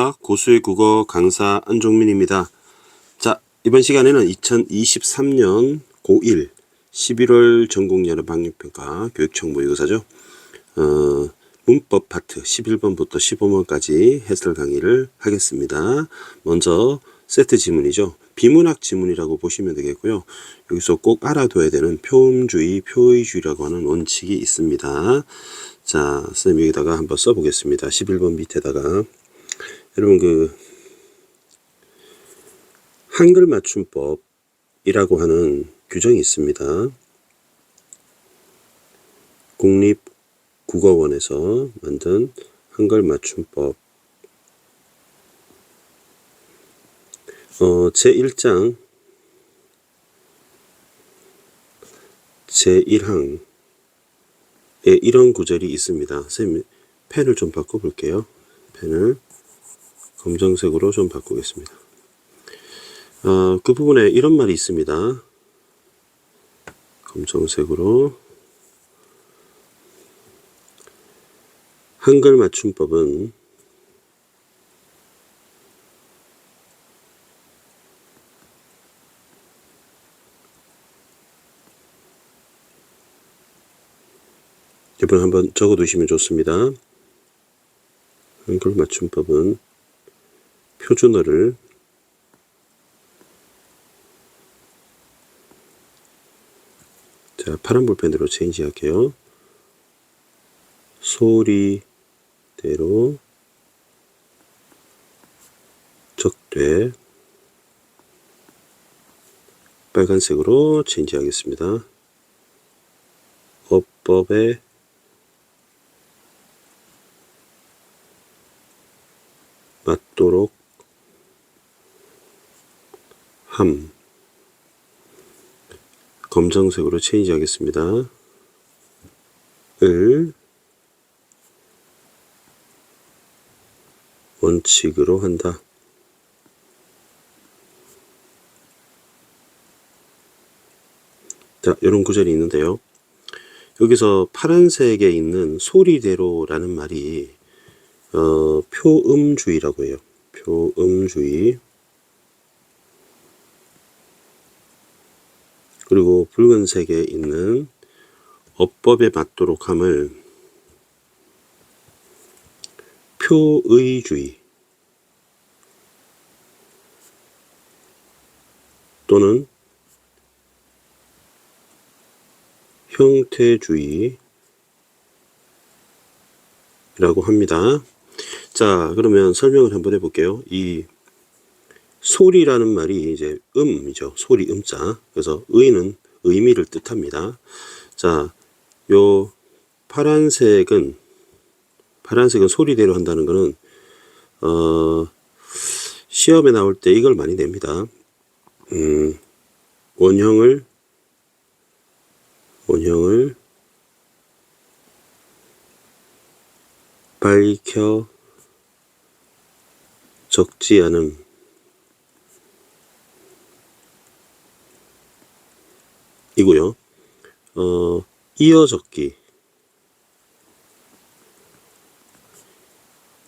안녕하십니까. 고수의 국어 강사 안종민입니다. 자, 이번 시간에는 2023년 고1 11월 전국 여름학력평가 교육청 모의고사죠. 문법 파트 11번부터 15번까지 해설 강의를 하겠습니다. 먼저 세트 지문이죠. 비문학 지문이라고 보시면 되겠고요. 여기서 꼭 알아둬야 되는 표음주의, 표의주의라고 하는 원칙이 있습니다. 자, 선생님 여기다가 한번 써보겠습니다. 11번 밑에다가 여러분 한글 맞춤법이라고 하는 규정이 있습니다. 국립국어원에서 만든 한글 맞춤법 제1장 제1항에 이런 구절이 있습니다. 선생님 펜을 좀 바꿔볼게요. 펜을 검정색으로 좀 바꾸겠습니다. 그 부분에 이런 말이 있습니다. 검정색으로 한글 맞춤법은 이번 한번 적어 두시면 좋습니다. 한글 맞춤법은 표준어를 자, 파란 볼펜으로 체인지 할게요. 소리대로 적되 빨간색으로 체인지 하겠습니다. 어법에 맞도록 함 검정색으로 체인지 하겠습니다. 을 원칙으로 한다. 자, 이런 구절이 있는데요. 여기서 파란색에 있는 소리대로라는 말이 표음주의라고 해요. 표음주의. 그리고 붉은색에 있는 어법에 맞도록 함을 표의주의 또는 형태주의라고 합니다. 자, 그러면 설명을 한번 해볼게요. 이 소리라는 말이 이제 음이죠. 소리 음자. 그래서 의는 의미를 뜻합니다. 자, 요 파란색은 소리대로 한다는 거는 시험에 나올 때 이걸 많이 냅니다. 원형을 밝혀 적지 않음 이고요. 이어적기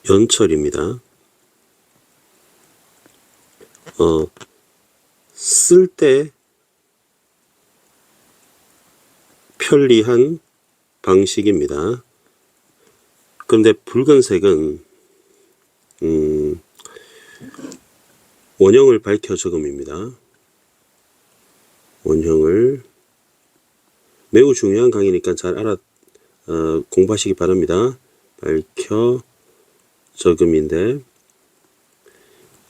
연철입니다. 쓸 때 편리한 방식입니다. 그런데 붉은색은 원형을 밝혀 적음입니다. 원형을 매우 중요한 강의니까 잘 공부하시기 바랍니다. 밝혀 적음인데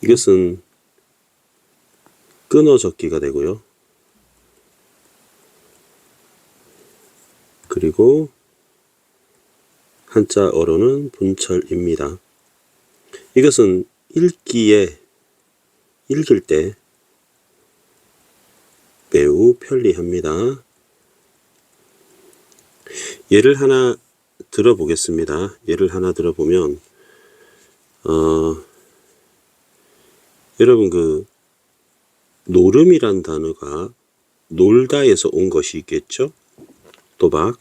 이것은 끊어 적기가 되고요. 그리고 한자어로는 분철입니다. 이것은 읽을 때 매우 편리합니다. 예를 하나 들어보겠습니다. 예를 하나 들어보면 여러분 노름이란 단어가 놀다에서 온 것이 있겠죠? 도박.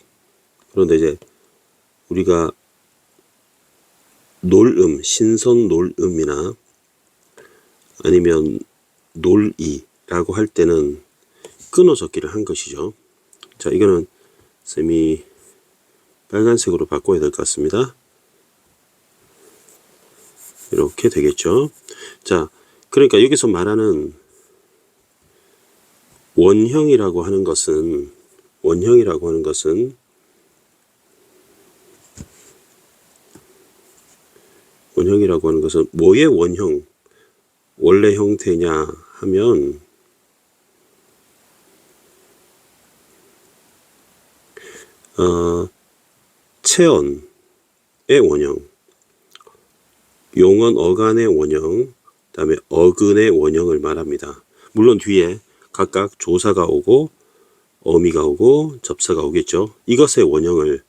그런데 이제 우리가 놀음, 신선 놀음이나 아니면 놀이라고 할 때는 끊어 적기를 한 것이죠. 자, 이거는 쌤이 빨간색으로 바꿔야 될 것 같습니다. 이렇게 되겠죠. 자, 그러니까 여기서 말하는 원형이라고 하는 것은 뭐의 원형, 원래 형태냐 하면 체언의 원형, 용언 어간의 원형, 그다음에 어근의 원형을 말합니다. 물론 뒤에 각각 조사가 오고 어미가 오고 접사가 오겠죠. 이것의 원형을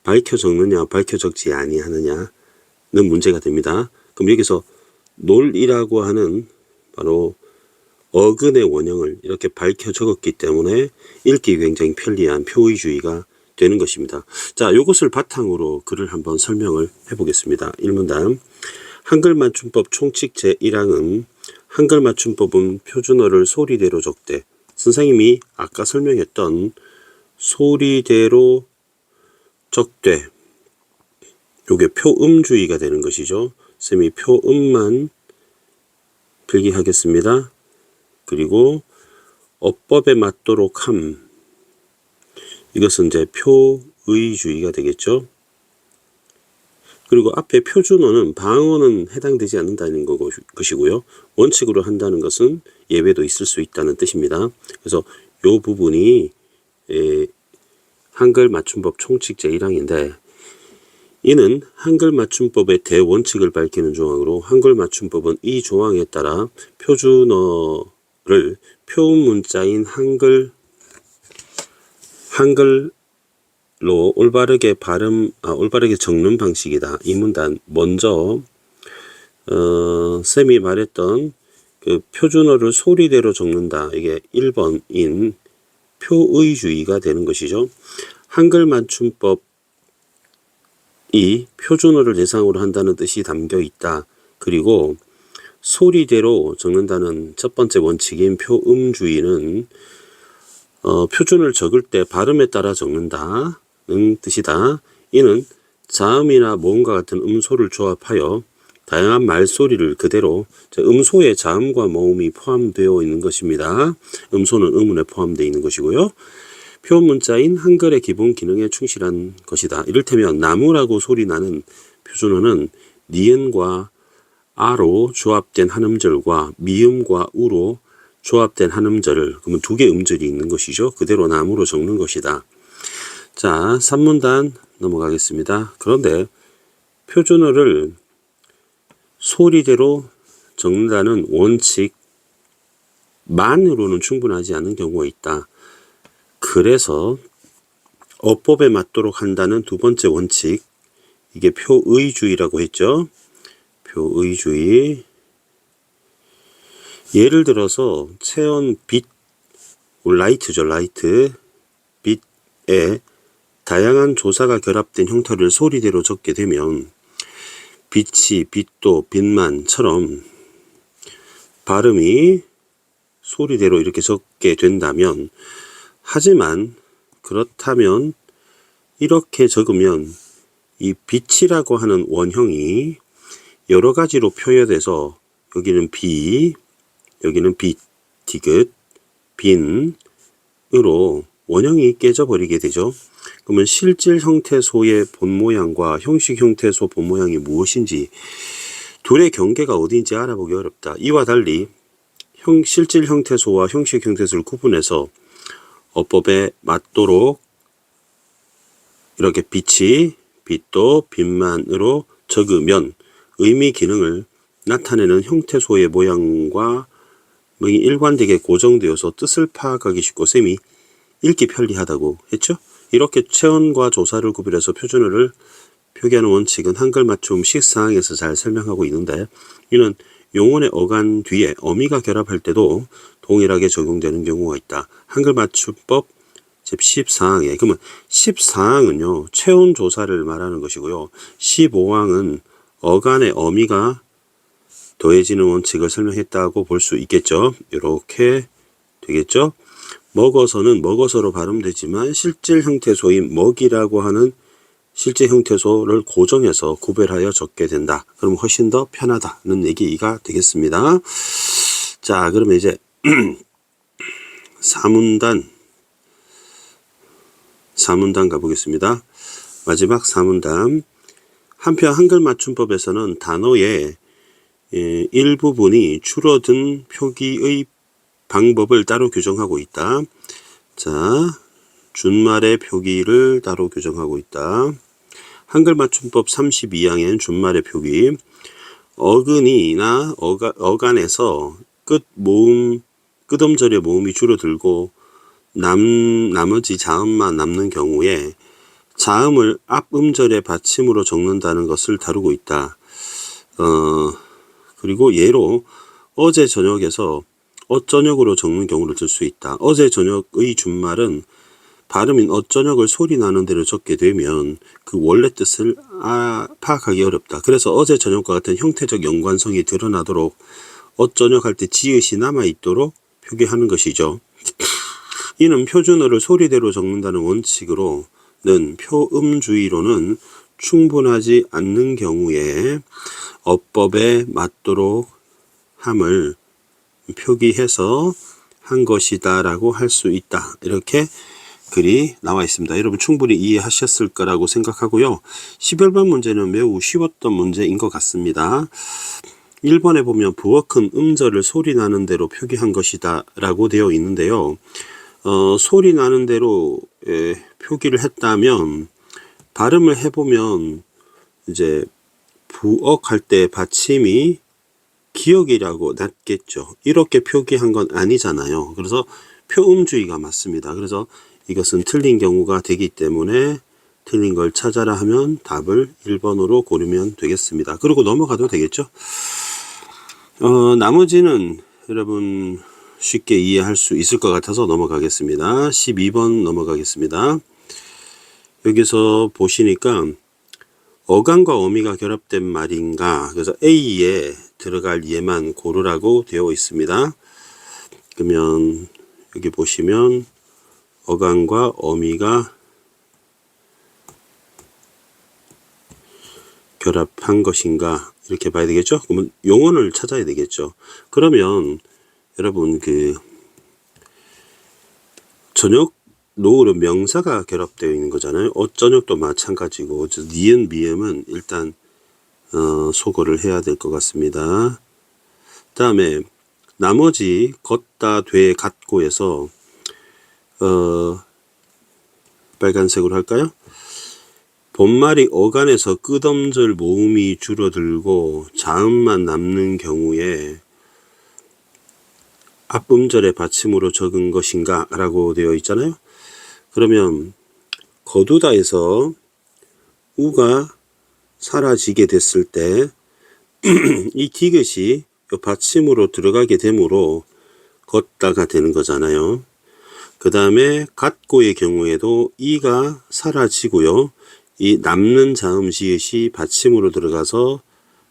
밝혀 적느냐 밝혀 적지 아니하느냐는 문제가 됩니다. 그럼 여기서 놀이라고 하는 바로 어근의 원형을 이렇게 밝혀 적었기 때문에 읽기 굉장히 편리한 표의주의가 되는 것입니다. 자, 이것을 바탕으로 글을 한번 설명을 해보겠습니다. 1문단 한글 맞춤법 총칙 제1항은 한글 맞춤법은 표준어를 소리대로 적되, 선생님이 아까 설명했던 소리대로 적되, 요게 표음주의가 되는 것이죠. 쌤이 표음만 필기하겠습니다. 그리고 어법에 맞도록 함, 이것은 이제 표의주의가 되겠죠. 그리고 앞에 표준어는 방언은 해당되지 않는다는 것이고요. 원칙으로 한다는 것은 예외도 있을 수 있다는 뜻입니다. 그래서 이 부분이 한글 맞춤법 총칙 제1항인데, 이는 한글 맞춤법의 대원칙을 밝히는 조항으로 한글 맞춤법은 이 조항에 따라 표준어를 표음 문자인 한글로 올바르게 적는 방식이다. 이 문단 먼저 쌤이 말했던 그 표준어를 소리대로 적는다. 이게 1번인 표의주의가 되는 것이죠. 한글 맞춤법 이 표준어를 대상으로 한다는 뜻이 담겨 있다. 그리고 소리대로 적는다는 첫 번째 원칙인 표음주의는 표준을 적을 때 발음에 따라 적는다는 뜻이다. 이는 자음이나 모음과 같은 음소를 조합하여 다양한 말소리를 그대로 음소에 자음과 모음이 포함되어 있는 것입니다. 음소는 음운에 포함되어 있는 것이고요. 표현 문자인 한글의 기본 기능에 충실한 것이다. 이를테면 나무라고 소리 나는 표준어는 니은과 아로 조합된 한음절과 미음과 우로 조합된 한음절을, 그러면 두 개의 음절이 있는 것이죠. 그대로 나무로 적는 것이다. 자, 3문단 넘어가겠습니다. 그런데 표준어를 소리대로 적는다는 원칙만으로는 충분하지 않은 경우가 있다. 그래서 어법에 맞도록 한다는 두 번째 원칙, 이게 표의주의라고 했죠. 표의주의. 예를 들어서 체언 빛, 라이트죠. 라이트. 빛에 다양한 조사가 결합된 형태를 소리대로 적게 되면 빛이, 빛도, 빛만처럼 발음이 소리대로 이렇게 적게 된다면, 하지만 그렇다면 이렇게 적으면 이 빛이라고 하는 원형이 여러 가지로 표현돼서 여기는 비, 여기는 빛, 디귿, 빈으로 원형이 깨져버리게 되죠. 그러면 실질 형태소의 본모양과 형식 형태소 본모양이 무엇인지, 둘의 경계가 어디인지 알아보기 어렵다. 이와 달리 실질 형태소와 형식 형태소를 구분해서 어법에 맞도록 이렇게 빛이, 빛도, 빛만으로 적으면 의미 기능을 나타내는 형태소의 모양과 일관되게 고정되어서 뜻을 파악하기 쉽고 쌤이 읽기 편리하다고 했죠. 이렇게 체언과 조사를 구별해서 표준어를 표기하는 원칙은 한글 맞춤 식사항에서 잘 설명하고 있는데, 이는 용언의 어간 뒤에 어미가 결합할 때도 동일하게 적용되는 경우가 있다. 한글 맞춤법 제14항에, 그러면 14항은요 체온 조사를 말하는 것이고요, 15항은 어간의 어미가 더해지는 원칙을 설명했다고 볼 수 있겠죠. 이렇게 되겠죠. 먹어서는 먹어서로 발음되지만 실질 형태소인 먹이라고 하는 실제 형태소를 고정해서 구별하여 적게 된다. 그럼 훨씬 더 편하다는 얘기가 되겠습니다. 자, 그러면 이제 사문단 가보겠습니다. 마지막 사문단. 한편 한글 맞춤법에서는 단어의 일부분이 줄어든 표기의 방법을 따로 규정하고 있다. 자, 준말의 표기를 따로 규정하고 있다. 한글 맞춤법 32항엔 준말의 표기. 어근이나 어간에서 끝음절의 모음이 줄어들고 나머지 자음만 남는 경우에 자음을 앞음절의 받침으로 적는다는 것을 다루고 있다. 그리고 예로 어제 저녁에서 어저녁으로 적는 경우를 들 수 있다. 어제 저녁의 준말은 발음인 어저녁을 소리 나는 대로 적게 되면 그 원래 뜻을 파악하기 어렵다. 그래서 어제 저녁과 같은 형태적 연관성이 드러나도록 어저녁 할 때 지읒이 남아있도록 표기하는 것이죠. 이는 표준어를 소리대로 적는다는 원칙으로는 표음주의로는 충분하지 않는 경우에 어법에 맞도록 함을 표기해서 한 것이다 라고 할 수 있다. 이렇게 글이 나와 있습니다. 여러분 충분히 이해하셨을 거라고 생각하고요. 10열반 문제는 매우 쉬웠던 문제인 것 같습니다. 1번에 보면 부엌은 음절을 소리 나는 대로 표기한 것이다 라고 되어 있는데요. 소리 나는 대로 표기를 했다면 발음을 해보면 이제 부엌 할 때 받침이 기억이라고 났겠죠. 이렇게 표기한 건 아니잖아요. 그래서 표음주의가 맞습니다. 그래서 이것은 틀린 경우가 되기 때문에 틀린 걸 찾아라 하면 답을 1번으로 고르면 되겠습니다. 그리고 넘어가도 되겠죠. 나머지는 여러분 쉽게 이해할 수 있을 것 같아서 넘어가겠습니다. 12번 넘어가겠습니다. 여기서 보시니까 어간과 어미가 결합된 말인가, 그래서 A에 들어갈 예만 고르라고 되어 있습니다. 그러면 여기 보시면 어간과 어미가 결합한 것인가 이렇게 봐야 되겠죠. 그러면 용언을 찾아야 되겠죠. 그러면 여러분 저녁 노을은 명사가 결합되어 있는 거잖아요. 어저녁도 마찬가지고 니은 미음은 일단 소거를 해야 될 것 같습니다. 다음에 나머지 걷다 돼 갔고에서 빨간색으로 할까요? 본말이 어간에서 끝음절 모음이 줄어들고 자음만 남는 경우에 앞음절의 받침으로 적은 것인가 라고 되어 있잖아요. 그러면 거두다에서 우가 사라지게 됐을 때 이 디귿이 받침으로 들어가게 되므로 걷다가 되는 거잖아요. 그 다음에 갓고의 경우에도 이가 사라지고요. 이 남는 자음 지읒이 받침으로 들어가서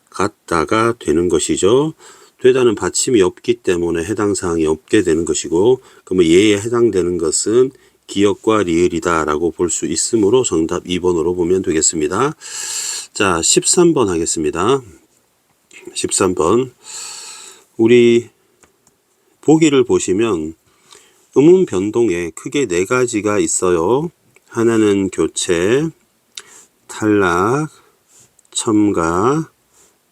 갔다가 되는 것이죠. 되다는 받침이 없기 때문에 해당 사항이 없게 되는 것이고, 그러면 얘에 해당되는 것은 기역과 리을이다 라고 볼 수 있으므로 정답 2번으로 보면 되겠습니다. 자, 13번 하겠습니다. 13번. 우리 보기를 보시면 음운 변동에 크게 네 가지가 있어요. 하나는 교체, 탈락, 첨가,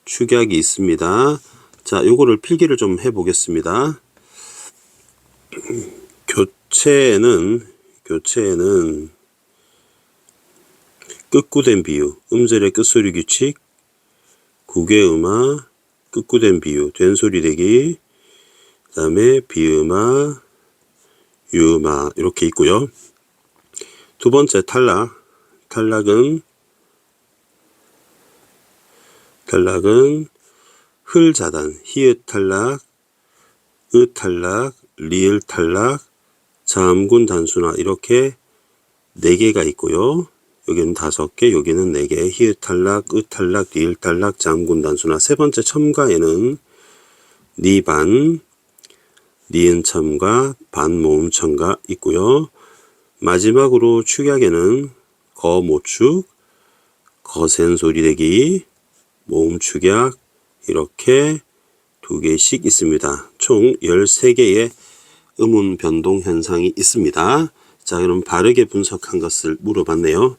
축약이 있습니다. 자, 요거를 필기를 좀 해보겠습니다. 교체에는 끝구된 비유, 음절의 끝소리 규칙, 구개음화, 끝구된 비유, 된소리 대기, 그 다음에 비음화, 유음화 이렇게 있고요. 두 번째 탈락은 흘자단, 히읗 탈락, 으 탈락, 리을 탈락, 자음군 단수나 이렇게 4개가 있고요. 여기는 5개, 여기는 4개. 히읗 탈락, 으 탈락, 리을 탈락, 잠군 단수나. 세 번째 첨가에는 니반, 니은 첨가, 반 모음 첨가 있고요. 마지막으로 축약에는 거 모축, 거센 소리 내기, 모음 축약 이렇게 2개씩 있습니다. 총 13개의 음운 변동 현상이 있습니다. 자, 그럼 바르게 분석한 것을 물어봤네요.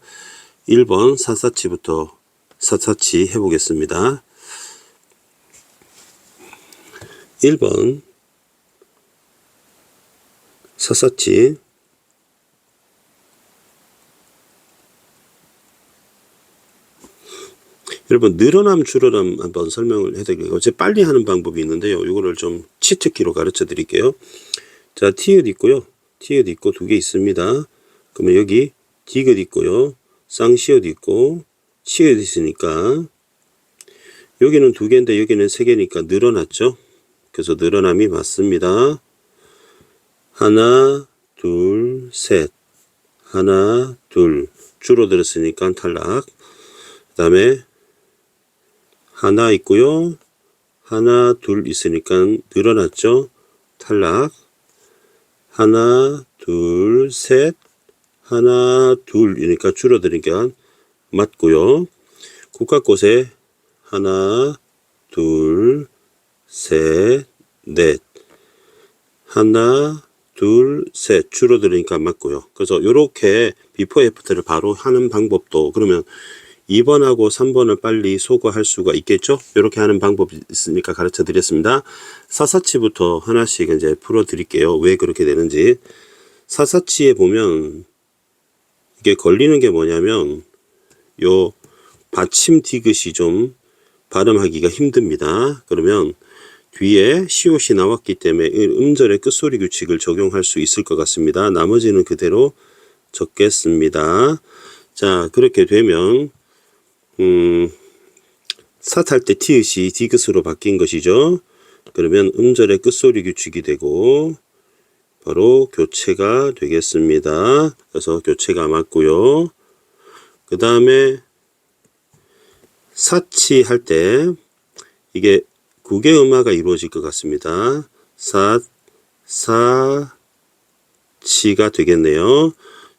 1번 사사치부터 사사치 해보겠습니다. 1번 사사치. 여러분, 늘어남 줄어남 한번 설명을 해드릴게요. 어제 빨리 하는 방법이 있는데요. 이거를 좀 치트키로 가르쳐 드릴게요. 자, 티읕 있고요. 티읕 있고 2개 있습니다. 그러면 여기 디귿 있고요. 쌍시읒 있고 치읒 있으니까 여기는 2개인데 여기는 3개니까 늘어났죠. 그래서 늘어남이 맞습니다. 하나, 둘, 셋. 하나, 둘. 줄어들었으니까 탈락. 그 다음에 하나 있고요. 하나, 둘 있으니까 늘어났죠. 탈락. 하나, 둘, 셋. 하나, 둘이니까 줄어드니까 맞고요. 국가꽃에 하나, 둘, 셋, 넷. 하나, 둘, 셋 줄어들으니까 맞고요. 그래서 이렇게 비포 애프터를 바로 하는 방법도 그러면 2번하고 3번을 빨리 소거할 수가 있겠죠? 이렇게 하는 방법이 있으니까 가르쳐 드렸습니다. 사사치부터 하나씩 이제 풀어 드릴게요. 왜 그렇게 되는지. 사사치에 보면 이게 걸리는 게 뭐냐면 요 받침 디귿이 좀 발음하기가 힘듭니다. 그러면 뒤에 시옷이 나왔기 때문에 음절의 끝소리 규칙을 적용할 수 있을 것 같습니다. 나머지는 그대로 적겠습니다. 자, 그렇게 되면 삿할 때 티읕이 디귿으로 바뀐 것이죠. 그러면 음절의 끝소리 규칙이 되고 바로 교체가 되겠습니다. 그래서 교체가 맞고요. 그 다음에 사치 할 때 이게 국의 음화가 이루어질 것 같습니다. 사치가 되겠네요.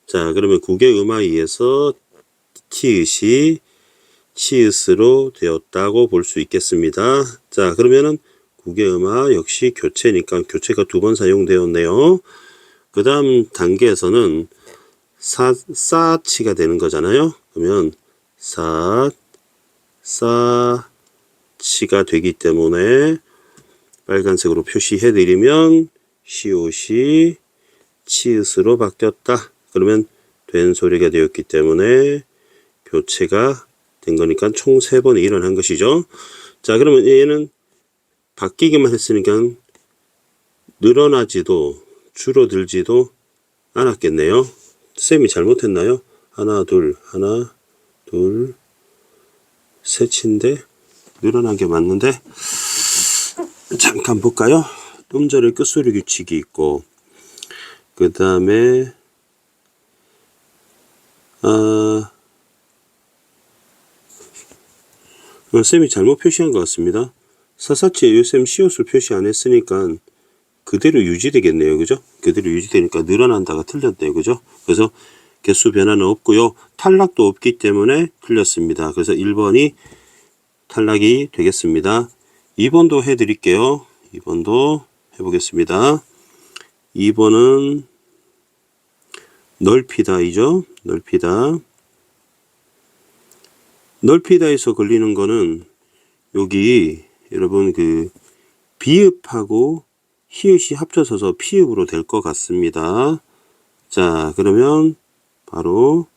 자, 그러면 국의 음화에 의해서 티읕이 치읓으로 되었다고 볼 수 있겠습니다. 자, 그러면은 국의 음화 역시 교체니까 교체가 2번 사용되었네요. 그 다음 단계에서는 사치가 되는 거잖아요. 그러면 사치가 되기 때문에 빨간색으로 표시해 드리면 시옷이 치읓으로 바뀌었다. 그러면 된 소리가 되었기 때문에 교체가 된 거니까 총 3번이 일어난 것이죠. 자, 그러면 얘는 바뀌기만 했으니까 늘어나지도 줄어들지도 않았겠네요. 쌤이 잘못했나요? 하나, 둘, 셋인데 늘어난 게 맞는데 잠깐 볼까요? 음절의 끝소리 규칙이 있고 그 다음에 쌤이 잘못 표시한 것 같습니다. 사사치에 요쌤 시옷을 표시 안 했으니까 그대로 유지되겠네요. 그죠? 그대로 유지되니까 늘어난다가 틀렸네요. 그죠? 그래서 개수 변화는 없고요. 탈락도 없기 때문에 틀렸습니다. 그래서 1번이 탈락이 되겠습니다. 2번도 해드릴게요. 2번도 해보겠습니다. 2번은 넓히다이죠. 넓히다. 넓히다에서 걸리는 거는 여기 여러분 그 비읍하고 히읗이 합쳐져서 피읍으로 될 것 같습니다. 자, 그러면 바로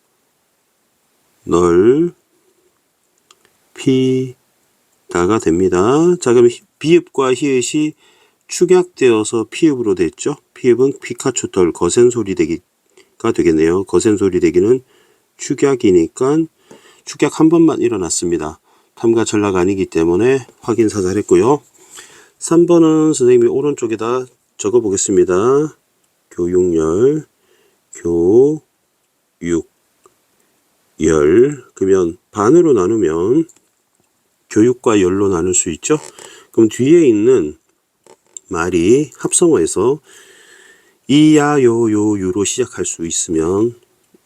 넓히다가 됩니다. 자, 그럼 비읍과 히읗이 축약되어서 피읍으로 됐죠. 피읍은 피카츄털 거센 소리 대기가 되겠네요. 거센 소리 대기는 축약이니까 축약 한 번만 일어났습니다. 탐과 전락 아니기 때문에 확인 사살했고요. 3번은 선생님이 오른쪽에다 적어 보겠습니다. 교육열, 교육. 열. 그러면 반으로 나누면 교육과 열로 나눌 수 있죠. 그럼 뒤에 있는 말이 합성어에서 이야 요 요 유로 시작할 수 있으면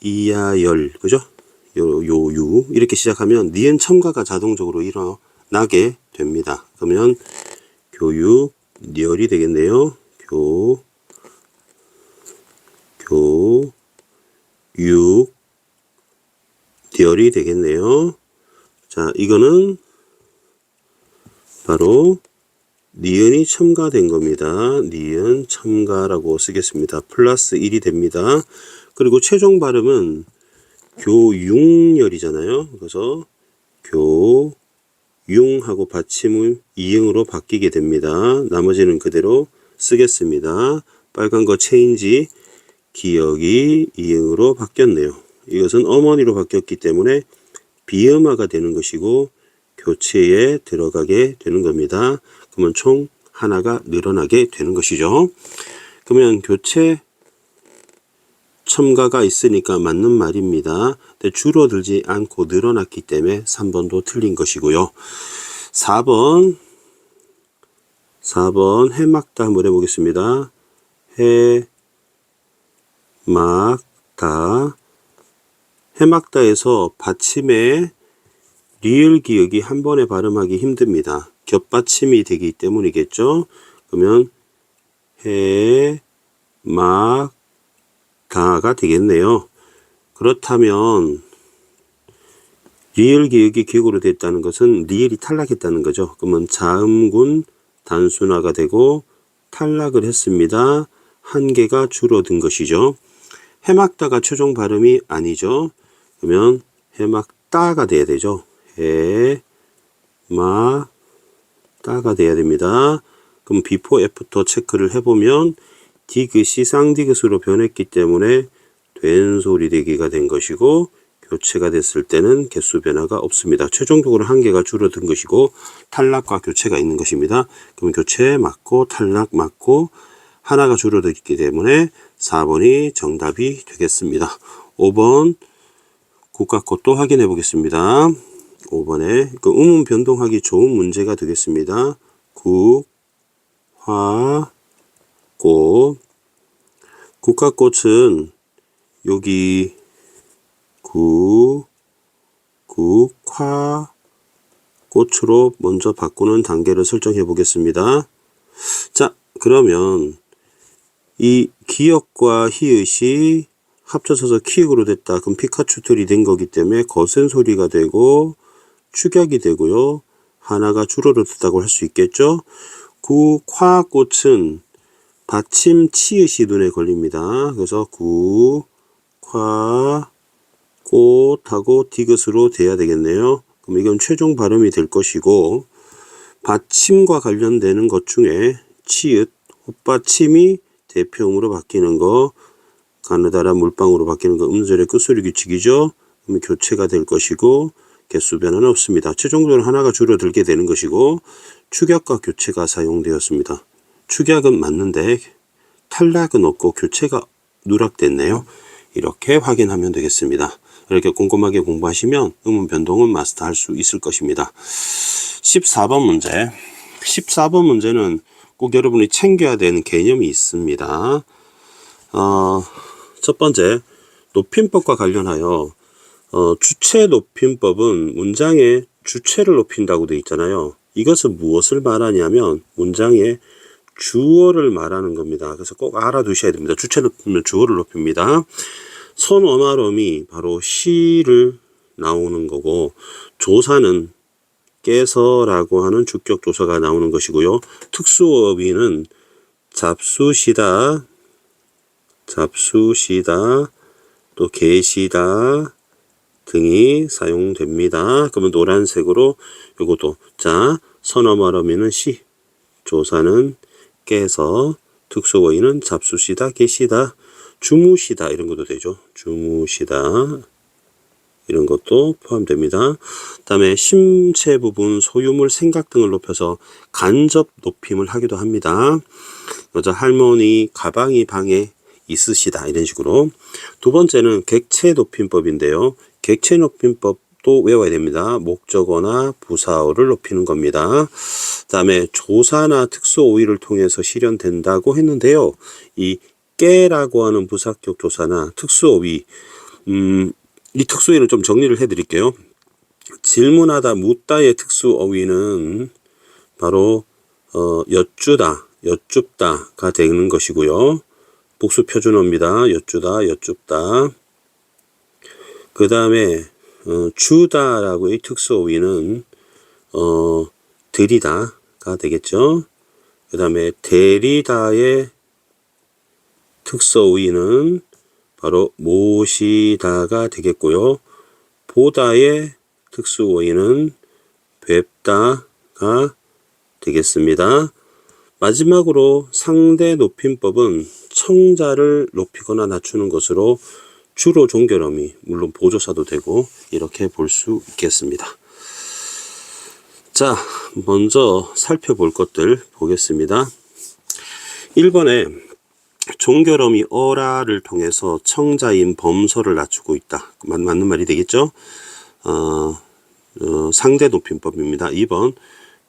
이야 열, 그죠? 요 유 이렇게 시작하면 니은 첨가가 자동적으로 일어나게 됩니다. 그러면 교육 열이 되겠네요. 교육 열이 되겠네요. 자, 이거는 바로 니은이 첨가된 겁니다. 니은 첨가라고 쓰겠습니다. 플러스 1이 됩니다. 그리고 최종 발음은 교융열이잖아요. 그래서 교융하고 받침을 이응으로 바뀌게 됩니다. 나머지는 그대로 쓰겠습니다. 빨간 거 체인지, 기억이 이응으로 바뀌었네요. 이것은 어머니로 바뀌었기 때문에 비음화가 되는 것이고 교체에 들어가게 되는 겁니다. 그러면 총 하나가 늘어나게 되는 것이죠. 그러면 교체 첨가가 있으니까 맞는 말입니다. 근데 줄어들지 않고 늘어났기 때문에 3번도 틀린 것이고요. 4번 해막다 한번 해보겠습니다. 해막다에서 받침에 리을 기억이 한 번에 발음하기 힘듭니다. 겹받침이 되기 때문이겠죠. 그러면 해막다가 되겠네요. 그렇다면 리을 기억이 기억으로 됐다는 것은 리을이 탈락했다는 거죠. 그러면 자음군 단순화가 되고 탈락을 했습니다. 한 개가 줄어든 것이죠. 해막다가 최종 발음이 아니죠. 그러면 해막다가 돼야 되죠. 해막다가 돼야 됩니다. 그럼 비포 애프터 체크를 해보면 디귿이 쌍디귿으로 변했기 때문에 된 소리 되기가 된 것이고 교체가 됐을 때는 개수 변화가 없습니다. 최종적으로 한 개가 줄어든 것이고 탈락과 교체가 있는 것입니다. 그럼 교체 맞고 탈락 맞고 하나가 줄어들기 때문에 4번이 정답이 되겠습니다. 5번 국가코 또 확인해 보겠습니다. 5번에 그 음운 변동하기 좋은 문제가 되겠습니다. 국화꽃은 여기 국화꽃으로 먼저 바꾸는 단계를 설정해 보겠습니다. 자, 그러면 이 기역과 히읗이 합쳐져서 키읔으로 됐다. 그럼 피카츄틀이 된 거기 때문에 거센 소리가 되고 축약이 되고요. 하나가 줄어들었다고 할 수 있겠죠. 국화꽃은 받침 치읓이 눈에 걸립니다. 그래서 국화꽃하고 디귿으로 돼야 되겠네요. 그럼 이건 최종 발음이 될 것이고 받침과 관련되는 것 중에 치읓, 헛받침이 대표음으로 바뀌는 거, 가느다란 물방울로 바뀌는 거 음절의 끝소리 규칙이죠. 그러면 교체가 될 것이고 개수 변화는 없습니다. 최종적으로 하나가 줄어들게 되는 것이고 축약과 교체가 사용되었습니다. 축약은 맞는데 탈락은 없고 교체가 누락됐네요. 이렇게 확인하면 되겠습니다. 이렇게 꼼꼼하게 공부하시면 음운 변동은 마스터할 수 있을 것입니다. 14번 문제. 14번 문제는 꼭 여러분이 챙겨야 되는 개념이 있습니다. 첫 번째, 높임법과 관련하여 주체 높임법은 문장의 주체를 높인다고 되어 있잖아요. 이것은 무엇을 말하냐면 문장의 주어를 말하는 겁니다. 그래서 꼭 알아두셔야 됩니다. 주체를 높이면 주어를 높입니다. 선어말음이 바로 시를 나오는 거고 조사는 깨서라고 하는 주격 조사가 나오는 것이고요. 특수어휘는 잡수시다, 또 계시다 등이 사용됩니다. 그러면 노란색으로 요것도 자 선어말어미는 시, 조사는 깨서, 특수어휘는 잡수시다, 계시다, 주무시다 이런 것도 되죠. 주무시다 이런 것도 포함됩니다. 그 다음에 심체 부분, 소유물, 생각 등을 높여서 간접 높임을 하기도 합니다. 먼저 할머니 가방이 방에 있으시다 이런 식으로. 두 번째는 객체 높임법인데요. 객체 높임법도 외워야 됩니다. 목적어나 부사어를 높이는 겁니다. 다음에 조사나 특수 어휘를 통해서 실현된다고 했는데요. 이 깨라고 하는 부사격 조사나 특수 어휘, 이 특수 어휘는 좀 정리를 해드릴게요. 질문하다, 묻다의 특수 어휘는 바로 여쭈다, 여쭙다가 되는 것이고요. 복수 표준어입니다. 여쭈다, 여쭙다. 그 다음에 주다라고의 특수 어휘는 들이다가 되겠죠. 그 다음에 대리다의 특수 어휘는 바로 모시다가 되겠고요. 보다의 특수 어휘는 뵙다가 되겠습니다. 마지막으로 상대 높임법은 청자를 높이거나 낮추는 것으로 주로 종결어미, 물론 보조사도 되고 이렇게 볼 수 있겠습니다. 자, 먼저 살펴볼 것들 보겠습니다. 1번에 종결어미 어라를 통해서 청자인 범서를 낮추고 있다. 맞는 말이 되겠죠? 상대 높임법입니다. 2번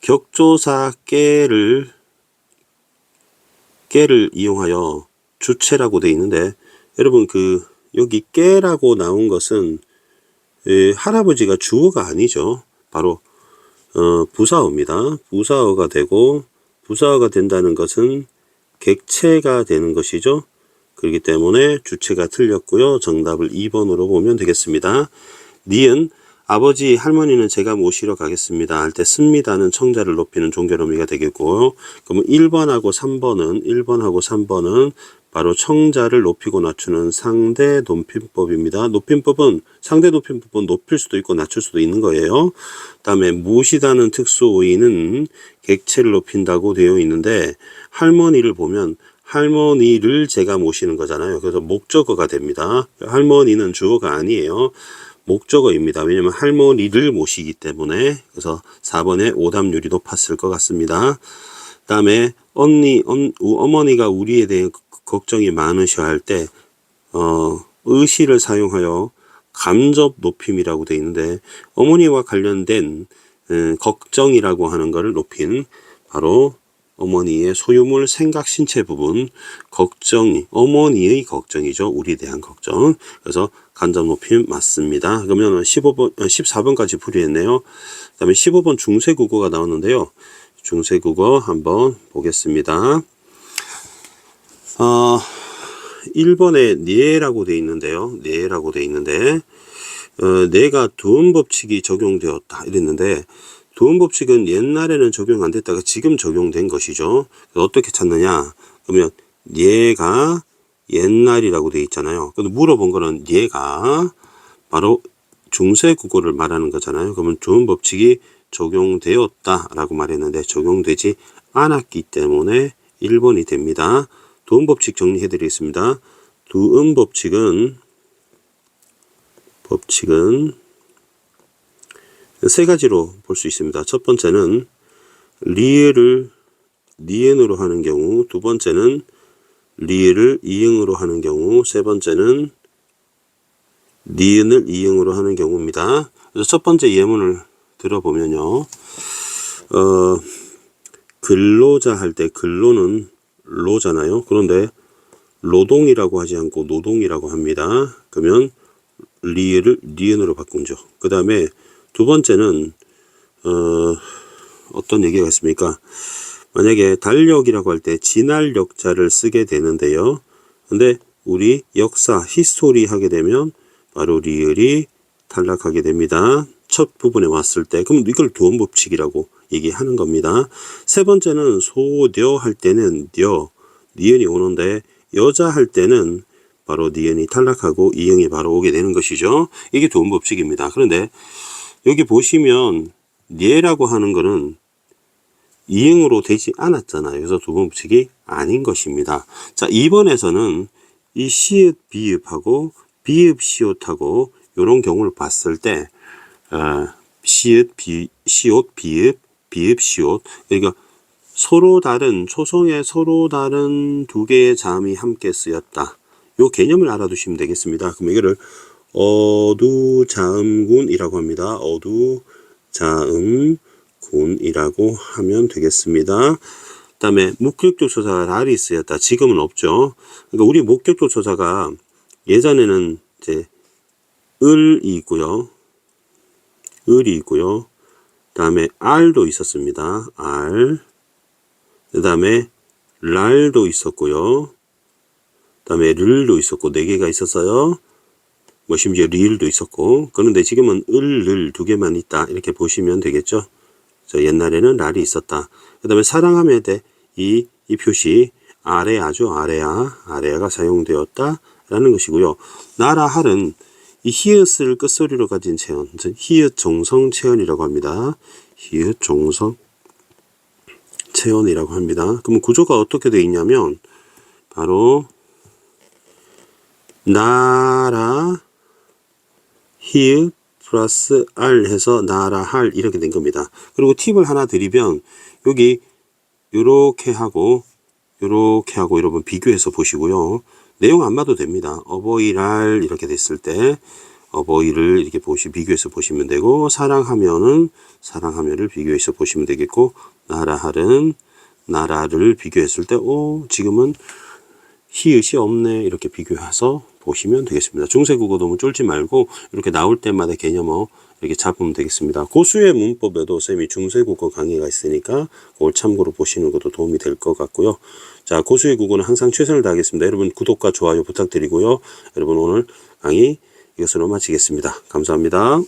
격조사 깨를 이용하여 주체라고 되어 있는데, 여러분 여기 깨라고 나온 것은 할아버지가 주어가 아니죠. 바로 부사어입니다. 부사어가 되고, 부사어가 된다는 것은 객체가 되는 것이죠. 그렇기 때문에 주체가 틀렸고요. 정답을 2번으로 보면 되겠습니다. 니은 아버지, 할머니는 제가 모시러 가겠습니다 할 때 씁니다는 청자를 높이는 종결어미가 되겠고요. 그러면 1번하고 3번은 바로 청자를 높이고 낮추는 상대 높임법입니다. 상대 높임법은 높일 수도 있고 낮출 수도 있는 거예요. 다음에 모시다는 특수 어휘는 객체를 높인다고 되어 있는데, 할머니를 보면 할머니를 제가 모시는 거잖아요. 그래서 목적어가 됩니다. 할머니는 주어가 아니에요. 목적어입니다. 왜냐면 할머니를 모시기 때문에. 그래서 4번에 오답률이 높았을 것 같습니다. 다음에 어머니가 우리에 대해 걱정이 많으셔 할 때 의시를 사용하여 간접 높임이라고 되어 있는데, 어머니와 관련된 걱정이라고 하는 것을 높인 바로 어머니의 소유물, 생각, 신체 부분, 어머니의 걱정이죠. 우리에 대한 걱정. 그래서 간접 높임 맞습니다. 그러면 14번까지 풀이했네요. 그 다음에 15번 중세국어가 나오는데요. 중세국어 한번 보겠습니다. 1번에 네라고 되어 있는데요. 네라고 되어 있는데, 네가 두음법칙이 적용되었다 이랬는데, 두음법칙은 옛날에는 적용 안 됐다가 지금 적용된 것이죠. 어떻게 찾느냐? 그러면 얘가 옛날이라고 되어 있잖아요. 근데 물어본 거는 얘가 바로 중세국어를 말하는 거잖아요. 그러면 두음법칙이 적용되었다라고 말했는데 적용되지 않았기 때문에 1번이 됩니다. 두음법칙 정리해 드리겠습니다. 두음법칙은 세 가지로 볼 수 있습니다. 첫 번째는 리을을 니은으로 하는 경우, 두 번째는 리을을 이응으로 하는 경우, 세 번째는 니은을 이응으로 하는 경우입니다. 그래서 첫 번째 예문을 들어보면요. 근로자 할 때 근로는 로잖아요. 그런데 노동이라고 하지 않고 노동이라고 합니다. 그러면 리을을 니은으로 바꾼죠. 그 다음에 두 번째는 어떤 얘기가 있습니까? 만약에 달력이라고 할 때 진할력자를 쓰게 되는데요. 근데 우리 역사, 히스토리 하게 되면 바로 리을이 탈락하게 됩니다. 첫 부분에 왔을 때. 그럼 이걸 두음법칙이라고 얘기하는 겁니다. 세 번째는 소녀 할 때는 니은이 오는데, 여자 할 때는 바로 니은이 탈락하고 이응이 바로 오게 되는 것이죠. 이게 두음법칙입니다. 그런데 여기 보시면 니라고 하는 거는 이응으로 되지 않았잖아요. 그래서 두음법칙이 아닌 것입니다. 자, 2번에서는 이 시읒 비읍하고 비읍 시옷하고 이런 경우를 봤을 때 시읒 시옷 비읍 시옷, 그러니까 서로 다른, 초성에 서로 다른 두 개의 자음이 함께 쓰였다. 요 개념을 알아두시면 되겠습니다. 그럼 이거를 어두자음군이라고 합니다. 어두자음군이라고 하면 되겠습니다. 그다음에 목격조 조사가 랄이 쓰였다. 지금은 없죠. 그러니까 우리 목격조 조사가 예전에는 이제 을이 있고요. 을이 있고요. 그다음에 알도 있었습니다. 알. 그다음에 랄도 있었고요. 그다음에 를도 있었고 네 개가 있었어요. 뭐 심지어 리을도 있었고. 그런데 지금은 을, 를 두 개만 있다. 이렇게 보시면 되겠죠. 옛날에는 랄이 있었다. 그다음에 사랑함에 대해 이 표시 아래아죠. 아래아가 사용되었다라는 것이고요. 나라 할은 이 히읗을 끝소리로 가진 체언, 즉 히읗 종성 체언이라고 합니다. 히읗 종성 체언이라고 합니다. 그러면 구조가 어떻게 되어 있냐면 바로 나라 히읗 플러스 알 해서 나라 할 이렇게 된 겁니다. 그리고 팁을 하나 드리면 여기 요렇게 하고 여러분 비교해서 보시고요. 내용 안 봐도 됩니다. 어버이날 이렇게 됐을 때 어버이를 이렇게 비교해서 보시면 되고, 사랑하면을 비교해서 보시면 되겠고, 나라할은 나라를 비교했을 때 지금은 히읗이 없네 이렇게 비교해서 보시면 되겠습니다. 중세국어 너무 쫄지 말고 이렇게 나올 때마다 개념어 이렇게 잡으면 되겠습니다. 고수의 문법에도 쌤이 중세국어 강의가 있으니까 그걸 참고로 보시는 것도 도움이 될 것 같고요. 자, 고수의 국어는 항상 최선을 다하겠습니다. 여러분 구독과 좋아요 부탁드리고요. 여러분 오늘 강의 이것으로 마치겠습니다. 감사합니다.